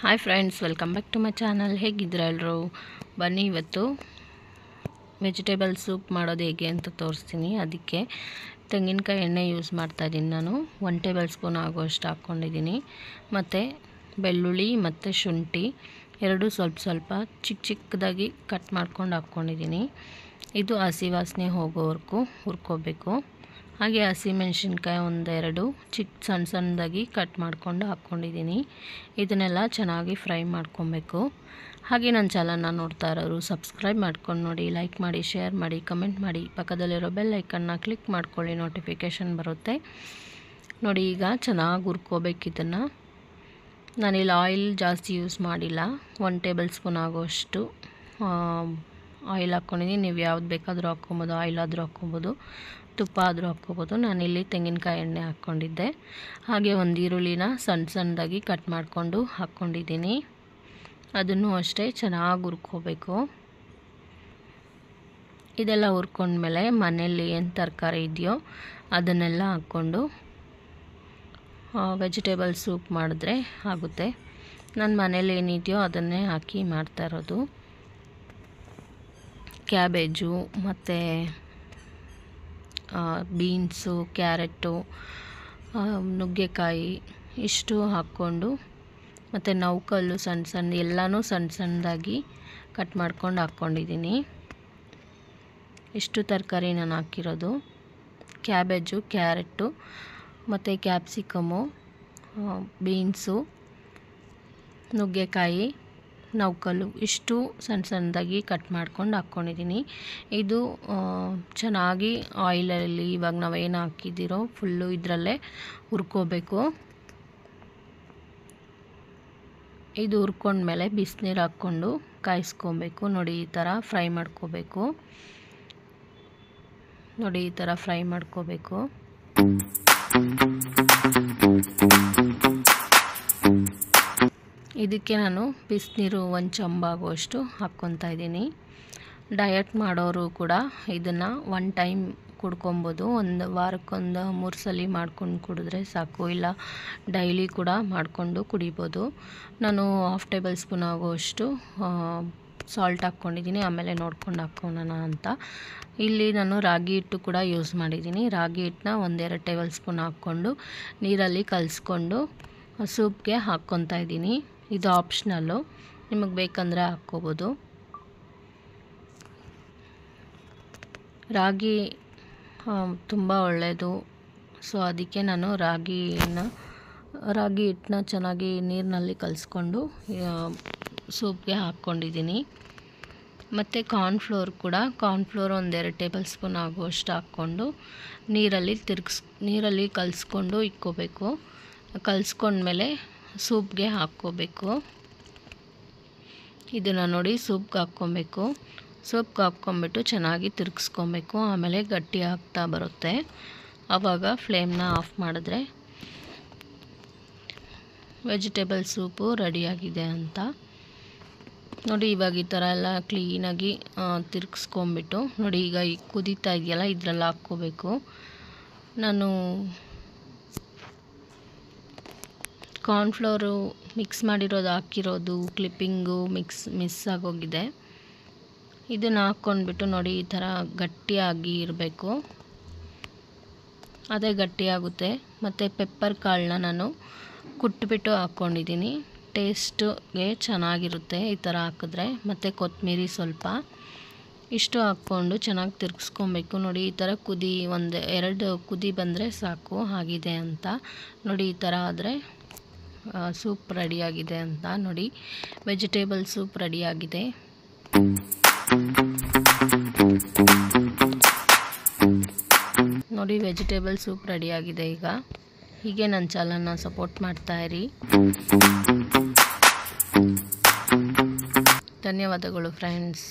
Hi friends, welcome back to my channel. ಹೇಗಿದ್ದೀರಾ ಎಲ್ಲರೂ? ಬನ್ನಿ ಇವತ್ತು ವೆಜಿಟೇಬಲ್ ಸೂಪ್ ಮಾಡೋದು ಹೇಗೆ ಅಂತ ತೋರಿಸ್ತೀನಿ. ಅದಕ್ಕೆ ತೆಂಗಿನಕಾಯಿ ಎಣ್ಣೆ ಯೂಸ್ ಮಾಡ್ತಾಯಿದ್ದೀನಿ. ನಾನು 1 ಟೇಬಲ್ ಸ್ಪೂನ್ ಆಗುವಷ್ಟು ಹಾಕ್ಕೊಂಡಿದ್ದೀನಿ. ಮತ್ತು ಬೆಳ್ಳುಳ್ಳಿ ಮತ್ತು ಶುಂಠಿ ಎರಡು ಸ್ವಲ್ಪ ಚಿಕ್ಕದಾಗಿ ಕಟ್ ಮಾಡ್ಕೊಂಡು ಹಾಕ್ಕೊಂಡಿದ್ದೀನಿ. ಇದು ಹಸಿ ವಾಸನೆ ಹೋಗೋವರೆಗೂ ಹುರ್ಕೋಬೇಕು. ಹಾಗೆ ಹಸಿಮೆಣ್ಸಿನ್ಕಾಯಿ ಒಂದೆರಡು ಸಣ್ಣದಾಗಿ ಕಟ್ ಮಾಡ್ಕೊಂಡು ಹಾಕ್ಕೊಂಡಿದ್ದೀನಿ. ಇದನ್ನೆಲ್ಲ ಚೆನ್ನಾಗಿ ಫ್ರೈ ಮಾಡ್ಕೊಬೇಕು. ಹಾಗೆ ನನ್ನ ಚಾನಲ್ನ ನೋಡ್ತಾ ಇರೋರು ಸಬ್ಸ್ಕ್ರೈಬ್ ಮಾಡ್ಕೊಂಡು ನೋಡಿ, ಲೈಕ್ ಮಾಡಿ, ಶೇರ್ ಮಾಡಿ, ಕಮೆಂಟ್ ಮಾಡಿ, ಪಕ್ಕದಲ್ಲಿರೋ ಬೆಲ್ ಐಕನ್ನ ಕ್ಲಿಕ್ ಮಾಡ್ಕೊಳ್ಳಿ, ನೋಟಿಫಿಕೇಷನ್ ಬರುತ್ತೆ ನೋಡಿ. ಈಗ ಚೆನ್ನಾಗಿ ಹುರ್ಕೋಬೇಕು ಇದನ್ನು. ನಾನಿಲ್ಲಿ ಆಯಿಲ್ ಜಾಸ್ತಿ ಯೂಸ್ ಮಾಡಿಲ್ಲ. 1 ಟೇಬಲ್ ಸ್ಪೂನ್ ಆಗೋಷ್ಟು ಆಯಿಲ್ ಹಾಕ್ಕೊಂಡಿದ್ದೀನಿ. ನೀವು ಯಾವ್ದು ಬೇಕಾದರೂ ಹಾಕ್ಕೊಬೋದು, ಆಯಿಲ್ ಆದರೂ ಹಾಕ್ಕೊಬೋದು, ತುಪ್ಪ ಆದರೂ ಹಾಕ್ಕೊಬೋದು. ನಾನಿಲ್ಲಿ ತೆಂಗಿನಕಾಯಿ ಎಣ್ಣೆ ಹಾಕ್ಕೊಂಡಿದ್ದೆ. ಹಾಗೆ ಒಂದು ಈರುಳ್ಳಿನ ಸಣ್ಣದಾಗಿ ಕಟ್ ಮಾಡಿಕೊಂಡು ಹಾಕ್ಕೊಂಡಿದ್ದೀನಿ. ಅದನ್ನು ಅಷ್ಟೇ ಚೆನ್ನಾಗಿ ಹುರ್ಕೋಬೇಕು. ಇದೆಲ್ಲ ಹುರ್ಕೊಂಡ್ಮೇಲೆ ಮನೆಯಲ್ಲಿ ಏನು ತರಕಾರಿ ಇದೆಯೋ ಅದನ್ನೆಲ್ಲ ಹಾಕ್ಕೊಂಡು ವೆಜಿಟೇಬಲ್ ಸೂಪ್ ಮಾಡಿದ್ರೆ ಆಗುತ್ತೆ. ನನ್ನ ಮನೇಲಿ ಏನಿದೆಯೋ ಅದನ್ನೇ ಹಾಕಿ ಮಾಡ್ತಾ ಇರೋದು. ಕ್ಯಾಬೇಜು ಮತ್ತು ಬೀನ್ಸು, ಕ್ಯಾರೆಟು, ನುಗ್ಗೆಕಾಯಿ ಇಷ್ಟು ಹಾಕ್ಕೊಂಡು, ಮತ್ತು ನೌಕಲ್ಲು ಸಣ್ಣ ಎಲ್ಲನೂ ಸಣ್ಣದಾಗಿ ಕಟ್ ಮಾಡ್ಕೊಂಡು ಹಾಕ್ಕೊಂಡಿದ್ದೀನಿ. ಇಷ್ಟು ತರಕಾರಿ ನಾನು ಹಾಕಿರೋದು. ಕ್ಯಾಬೇಜು, ಕ್ಯಾರೆಟು ಮತ್ತು ಕ್ಯಾಪ್ಸಿಕಮ್ಮು, ಬೀನ್ಸು, ನುಗ್ಗೆಕಾಯಿ, ನೌಕಲ್ಲು ಇಷ್ಟು ಸಣ್ಣದಾಗಿ ಕಟ್ ಮಾಡ್ಕೊಂಡು ಹಾಕ್ಕೊಂಡಿದ್ದೀನಿ. ಇದು ಚೆನ್ನಾಗಿ ಆಯಿಲಲ್ಲಿ ಇವಾಗ ನಾವೇನು ಹಾಕಿದ್ದೀರೋ ಫುಲ್ಲು ಇದರಲ್ಲೇ ಹುರ್ಕೋಬೇಕು. ಇದು ಹುರ್ಕೊಂಡ್ಮೇಲೆ ಬಿಸಿನೀರು ಹಾಕ್ಕೊಂಡು ಕಾಯಿಸ್ಕೊಬೇಕು. ನೋಡಿ, ಈ ಥರ ಫ್ರೈ ಮಾಡ್ಕೋಬೇಕು. ನೋಡಿ, ಈ ಥರ ಫ್ರೈ ಮಾಡ್ಕೋಬೇಕು. ಇದಕ್ಕೆ ನಾನು ಬಿಸಿನೀರು 1 ಚಮಚ ಹಾಕ್ಕೊತಾ ಇದ್ದೀನಿ. ಡಯಟ್ ಮಾಡೋರು ಕೂಡ ಇದನ್ನು 1 ಟೈಮ್ ಕುಡ್ಕೊಬೋದು. ಒಂದು ವಾರಕ್ಕೊಂದು 3 ಸಲ ಮಾಡ್ಕೊಂಡು ಕುಡಿದ್ರೆ ಸಾಕು, ಇಲ್ಲ ಡೈಲಿ ಕೂಡ ಮಾಡಿಕೊಂಡು ಕುಡಿಬೋದು. ನಾನು 1/2 ಟೇಬಲ್ ಸ್ಪೂನ್ ಆಗುವಷ್ಟು ಸಾಲ್ಟ್ ಹಾಕ್ಕೊಂಡಿದ್ದೀನಿ. ಆಮೇಲೆ ನೋಡ್ಕೊಂಡು ಹಾಕ್ಕೊಳ್ಳೋಣ ಅಂತ. ಇಲ್ಲಿ ನಾನು ರಾಗಿ ಹಿಟ್ಟು ಕೂಡ ಯೂಸ್ ಮಾಡಿದ್ದೀನಿ. ರಾಗಿ ಹಿಟ್ಟನ್ನ 1-2 ಟೇಬಲ್ ಸ್ಪೂನ್ ಹಾಕ್ಕೊಂಡು ನೀರಲ್ಲಿ ಕಲಿಸ್ಕೊಂಡು ಸೂಪ್ಗೆ ಹಾಕ್ಕೊತಾ ಇದ್ದೀನಿ. ಇದು ಆಪ್ಷನಲ್ಲು, ನಿಮಗೆ ಬೇಕಂದರೆ ಹಾಕ್ಕೋಬೋದು. ರಾಗಿ ತುಂಬ ಒಳ್ಳೆಯದು. ಸೊ ಅದಕ್ಕೆ ನಾನು ರಾಗಿ ಹಿಟ್ಟನ್ನ ಚೆನ್ನಾಗಿ ನೀರಿನಲ್ಲಿ ಕಲಿಸ್ಕೊಂಡು ಸೂಪ್ಗೆ ಹಾಕ್ಕೊಂಡಿದ್ದೀನಿ. ಮತ್ತು ಕಾರ್ನ್ಫ್ಲೋರ್ 1-2 ಟೇಬಲ್ ಸ್ಪೂನ್ ಆಗುವಷ್ಟು ಹಾಕ್ಕೊಂಡು ನೀರಲ್ಲಿ ಕಲಿಸ್ಕೊಂಡು ಇಕ್ಕೋಬೇಕು. ಕಲಿಸ್ಕೊಂಡ್ಮೇಲೆ ಸೂಪ್ಗೆ ಹಾಕ್ಕೋಬೇಕು. ಇದನ್ನು ನೋಡಿ ಸೂಪ್ಗೆ ಹಾಕ್ಕೊಬೇಕು. ಸೂಪ್ಗೆ ಹಾಕ್ಕೊಂಬಿಟ್ಟು ಚೆನ್ನಾಗಿ ತಿರುಗಿಸ್ಕೊಬೇಕು. ಆಮೇಲೆ ಗಟ್ಟಿ ಆಗ್ತಾ ಬರುತ್ತೆ. ಆವಾಗ ಫ್ಲೇಮ್ನ ಆಫ್ ಮಾಡಿದ್ರೆ ವೆಜಿಟೇಬಲ್ ಸೂಪು ರೆಡಿಯಾಗಿದೆ ಅಂತ. ನೋಡಿ, ಇವಾಗ ಈ ಥರ ಎಲ್ಲ ಕ್ಲೀನಾಗಿ ತಿರುಗಿಸ್ಕೊಂಬಿಟ್ಟು ನೋಡಿ, ಈಗ ಕುದೀತಾ ಇದೆಯಲ್ಲ, ಇದರಲ್ಲಿ ಹಾಕ್ಕೋಬೇಕು. ನಾನು ಕಾರ್ನ್ಫ್ಲೋರು ಮಿಕ್ಸ್ ಮಾಡಿರೋದು ಹಾಕಿರೋದು ಕ್ಲಿಪ್ಪಿಂಗು ಮಿಸ್ ಆಗೋಗಿದೆ. ಇದನ್ನು ಹಾಕ್ಕೊಂಡ್ಬಿಟ್ಟು ನೋಡಿ, ಈ ಥರ ಗಟ್ಟಿಯಾಗಿ ಇರಬೇಕು. ಅದೇ ಗಟ್ಟಿಯಾಗುತ್ತೆ. ಮತ್ತು ಪೆಪ್ಪರ್ ಕಾಳನ್ನ ನಾನು ಕುಟ್ಬಿಟ್ಟು ಹಾಕ್ಕೊಂಡಿದ್ದೀನಿ. ಟೇಸ್ಟ್ಗೆ ಚೆನ್ನಾಗಿರುತ್ತೆ ಈ ಥರ ಹಾಕಿದ್ರೆ. ಮತ್ತು ಕೊತ್ತಂಬರಿ ಸ್ವಲ್ಪ ಇಷ್ಟು ಹಾಕ್ಕೊಂಡು ಚೆನ್ನಾಗಿ ತಿರುಗಿಸ್ಕೊಬೇಕು. ನೋಡಿ, ಈ ಥರ 1-2 ಕುದಿ ಬಂದರೆ ಸಾಕು, ಆಗಿದೆ ಅಂತ. ನೋಡಿ, ಈ ಥರ ಆದರೆ ಸೂಪ್ ರೆಡಿಯಾಗಿದೆ ಅಂತ. ನೋಡಿ, ವೆಜಿಟೇಬಲ್ ಸೂಪ್ ರೆಡಿಯಾಗಿದೆ. ನೋಡಿ, ವೆಜಿಟೇಬಲ್ ಸೂಪ್ ರೆಡಿಯಾಗಿದೆ. ಈಗ ಹೀಗೆ ನನ್ನ ಚಾನಲ್ನ ಸಪೋರ್ಟ್ ಮಾಡ್ತಾಯಿರಿ. ಧನ್ಯವಾದಗಳು ಫ್ರೆಂಡ್ಸ್.